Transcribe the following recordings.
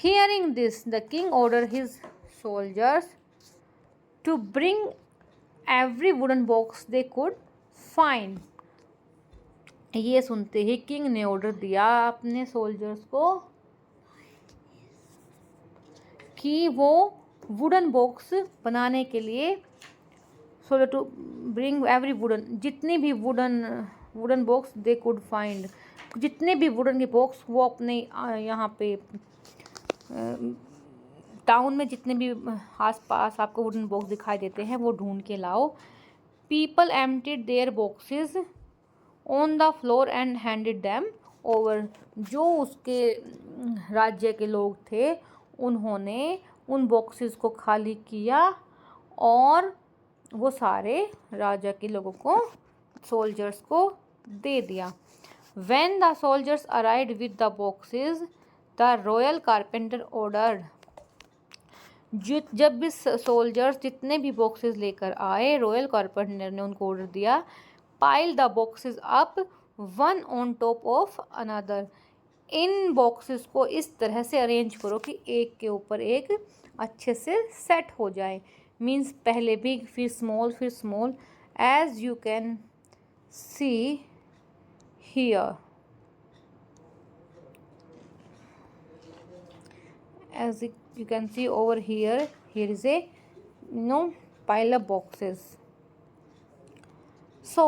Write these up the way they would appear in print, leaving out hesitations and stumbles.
Hearing this, the king ordered his soldiers to bring every wooden box they could find. ये सुनते ही king ने order दिया अपने soldiers को कि वो वुडन बॉक्स बनाने के लिए सो टू ब्रिंग एवरी वुडन, जितनी भी wooden box they could find, जितने भी वुडन के बॉक्स वो अपने यहाँ पे टाउन में जितने भी आसपास आपको वुडन बॉक्स दिखाई देते हैं वो ढूंढ के लाओ. People emptied their boxes on the floor and handed them over. जो उसके राज्य के लोग थे उन्होंने उन बॉक्सेस को खाली किया और वो सारे राजा के लोगों को, सोल्जर्स को दे दिया. When the soldiers arrived with the boxes, the royal carpenter ordered. जब भी सोल्जर्स जितने भी बॉक्सेस लेकर आए, रॉयल कारपेंटर ने उनको ऑर्डर दिया, pile the boxes up one on top of another. In boxes को इस तरह से अरेंज करो कि एक के ऊपर एक अच्छे से सेट हो जाए. मीन्स पहले बिग फिर small as you can see here. As you can see over here is a pile of boxes. So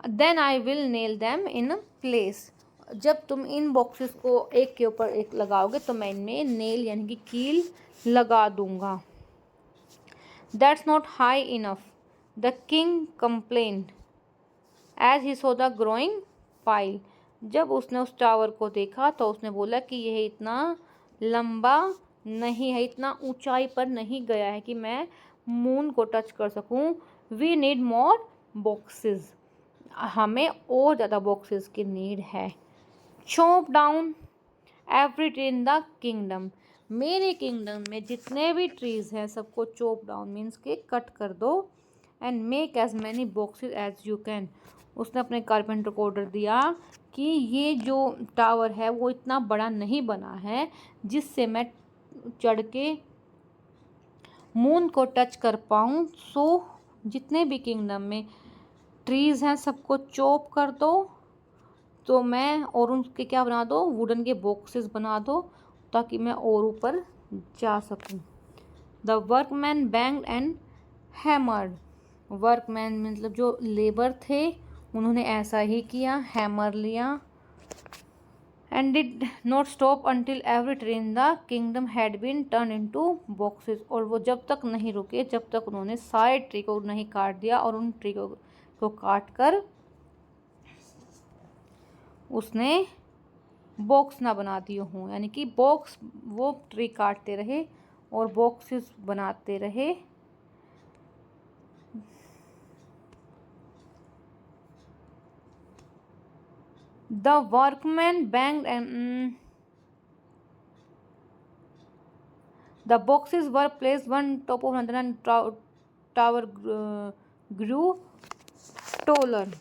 then I will nail them in place. जब तुम इन बॉक्सेस को एक के ऊपर एक लगाओगे तो मैं इनमें नेल यानी कि कील लगा दूंगा. That's not high enough, the king complained as he saw the growing pile. जब उसने उस टावर को देखा तो उसने बोला कि यह इतना लंबा नहीं है, इतना ऊंचाई पर नहीं गया है कि मैं मून को टच कर सकूं. We need more boxes. हमें और ज़्यादा बॉक्सेस की नीड है. Chop down every tree in the kingdom. मेरे किंगडम में जितने भी ट्रीज़ हैं सबको चॉप डाउन मीन्स के कट कर दो. And make as many boxes as you can. उसने अपने कारपेंटर को ऑर्डर दिया कि ये जो टावर है वो इतना बड़ा नहीं बना है जिससे मैं चढ़ के मून को टच कर पाऊँ. सो जितने भी किंगडम में ट्रीज़ हैं सबको चॉप कर दो तो मैं और उनके क्या बना दो, वुडन के बॉक्सेस बना दो ताकि मैं और ऊपर जा सकूं. The workman banged and hammered. Workman मतलब जो लेबर थे उन्होंने ऐसा ही किया, हैमर लिया. And did not stop until every tree in the kingdom had been turn into boxes. और वो जब तक नहीं रुके जब तक उन्होंने सारे ट्री को नहीं काट दिया और उन ट्री को काट कर उसने बॉक्स ना बना दिए हों. यानी कि बॉक्स वो ट्री काटते रहे और बॉक्सेस बनाते रहे. The workman banged and the boxes were placed one top of another and tower grew taller.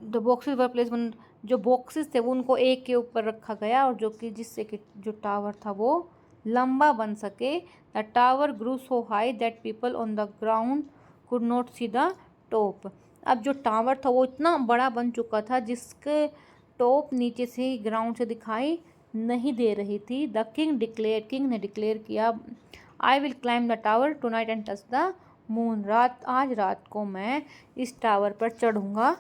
The boxes were place one. जो बॉक्सेस थे वो उनको एक के ऊपर रखा गया और जो कि जिससे कि जो टावर था वो लंबा बन सके. The tower grew so high that people on the ground could not see the top. अब जो टावर था वो इतना बड़ा बन चुका था जिसके टॉप नीचे से ग्राउंड से दिखाई नहीं दे रही थी. द किंग ने डिक्लेयर किया, I will climb the tower tonight and touch the moon. आज रात को मैं इस टावर पर चढ़ूँगा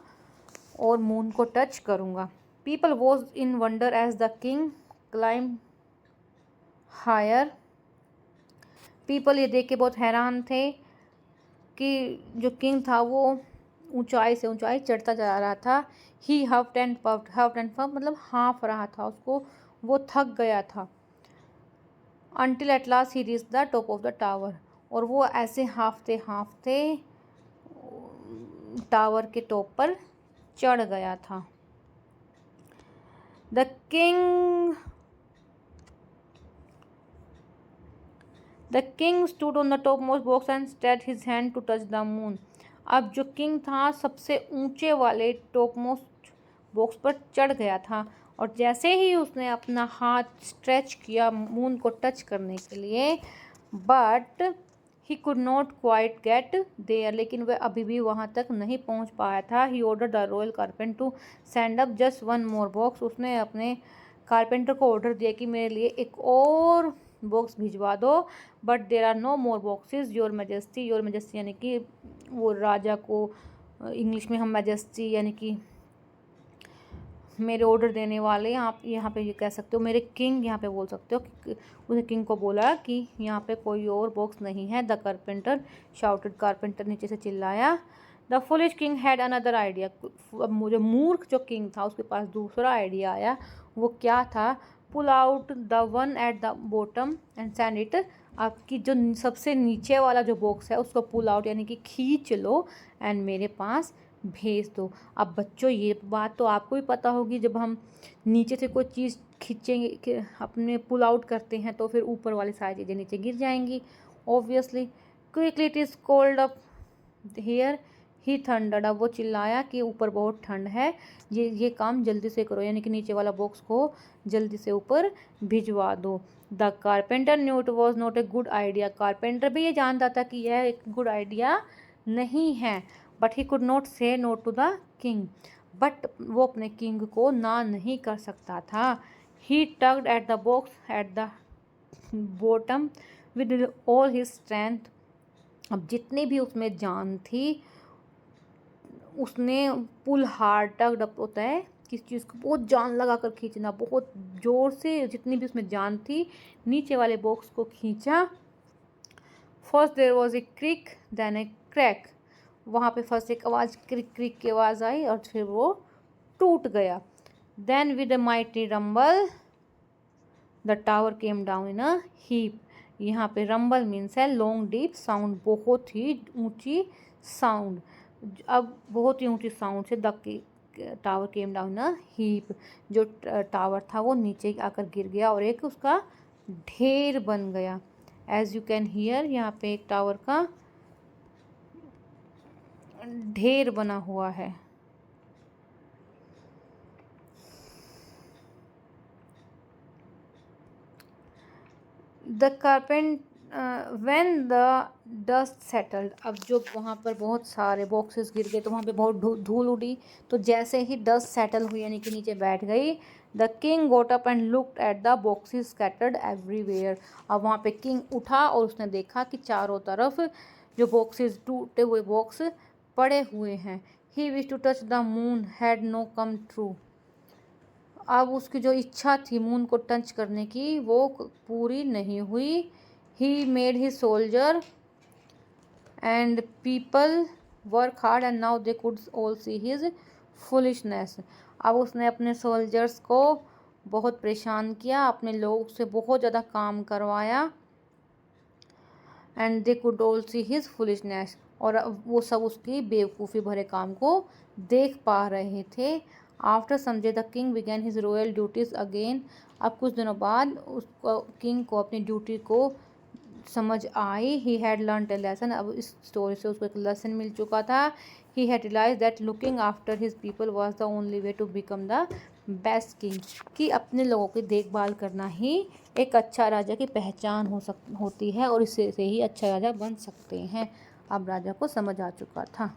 और मून को टच करूँगा. People was in wonder as the king climb higher. पीपल ये देख के बहुत हैरान थे कि जो किंग था वो ऊंचाई से ऊंचाई चढ़ता जा रहा था. ही हफ्ड एंड पफ्ड मतलब हाँफ रहा था, उसको वो थक गया था. until at last he reached the top of the tower. और वो ऐसे हाँफते हाँफते टावर के टॉप पर चढ़ गया था. The king the king stood on the top most box and stretch his hand to touch the moon. अब जो किंग था सबसे ऊंचे वाले टॉप मोस्ट बॉक्स पर चढ़ गया था, और जैसे ही उसने अपना हाथ स्ट्रेच किया मून को टच करने के लिए, but he could not quite get there, लेकिन वह अभी भी वहाँ तक नहीं पहुँच पाया था। He order the royal carpenter to send up just one more box. उसने अपने कारपेंटर को ऑर्डर दिया कि मेरे लिए एक और बॉक्स भिजवा दो। But there are no more boxes your majesty. Your majesty यानी कि वो राजा को, इंग्लिश में हम मैजेस्टी यानी कि मेरे ऑर्डर देने वाले, आप यहाँ पे ये कह सकते हो मेरे किंग, यहाँ पे बोल सकते हो कि उसने किंग को बोला कि यहाँ पे कोई और बॉक्स नहीं है। The carpenter shouted. कारपेंटर नीचे से चिल्लाया। The foolish king had another idea. अब मुझे मूर्ख जो किंग था उसके पास दूसरा आइडिया आया। वो क्या था? Pull out the one at the bottom and send it. आपकी जो सबसे नीचे वाला जो बॉक्स है उसको पुल आउट यानी कि खींच लो एंड मेरे पास भेज दो। अब बच्चों ये बात तो आपको भी पता होगी, जब हम नीचे से कोई चीज़ खींचेंगे, अपने पुल आउट करते हैं, तो फिर ऊपर वाली सारी चीज़ें नीचे गिर जाएंगी obviously. Quickly it is cold up here he thundered. अब वो चिल्लाया कि ऊपर बहुत ठंड है, ये काम जल्दी से करो, यानी कि नीचे वाला बॉक्स को जल्दी से ऊपर भिजवा दो। The carpenter knew it was not a good idea. Carpenter भी ये जानता था कि यह एक गुड आइडिया नहीं है। But he could not say no to the king. But वो अपने किंग को ना नहीं कर सकता था। He tugged at the box at the bottom with all his strength. अब जितनी भी उसमें जान थी उसने पुल हार्ड, टग्ड अप होता है किस चीज़ को बहुत जान लगा कर खींचना, बहुत ज़ोर से जितनी भी उसमें जान थी नीचे वाले बॉक्स को खींचा। First there was a creak then a crack. वहाँ पे फर्स्ट एक आवाज़ क्रिक क्रिक की आवाज़ आई और फिर वो टूट गया। Then with a mighty rumble the tower came down in a heap. यहाँ पे रंबल मीन्स है लॉन्ग डीप साउंड, बहुत ही ऊंची साउंड। अब बहुत ही ऊंची साउंड से the tower came down a heap. जो टावर था वो नीचे आकर गिर गया और एक उसका ढेर बन गया। एज यू कैन हियर, यहाँ पे एक टावर का ढेर बना हुआ है। The कारपेंट when the dust settled. अब जो वहाँ पर बहुत सारे बॉक्सेस गिर गए तो वहाँ पे बहुत धूल उड़ी, तो जैसे ही डस्ट सेटल हुई यानी कि नीचे बैठ गई, the king goat up and looked at the boxes scattered everywhere. अब वहाँ पे किंग उठा और उसने देखा कि चारों तरफ जो बॉक्सेस, टूटे हुए बॉक्स पड़े हुए हैं। He wish to touch the moon had no come true. अब उसकी जो इच्छा थी मून को टच करने की वो पूरी नहीं हुई। He made his soldier and people work hard and now they could all see his foolishness. अब उसने अपने सोल्जर्स को बहुत परेशान किया, अपने लोग से बहुत ज़्यादा काम करवाया, and they could all see his foolishness, और वो सब उसकी बेवकूफ़ी भरे काम को देख पा रहे थे। आफ्टर समझे the king began his royal duties again. अब कुछ दिनों बाद उसको, किंग को अपनी ड्यूटी को समझ आई। He had learn a lesson. अब इस स्टोरी से उसको एक लेसन मिल चुका था। He had realise that looking after his people was the only way to become the best king. कि अपने लोगों की देखभाल करना ही एक अच्छा राजा की पहचान होती है और इससे ही अच्छा राजा बन सकते हैं। अब राजा को समझ आ चुका था।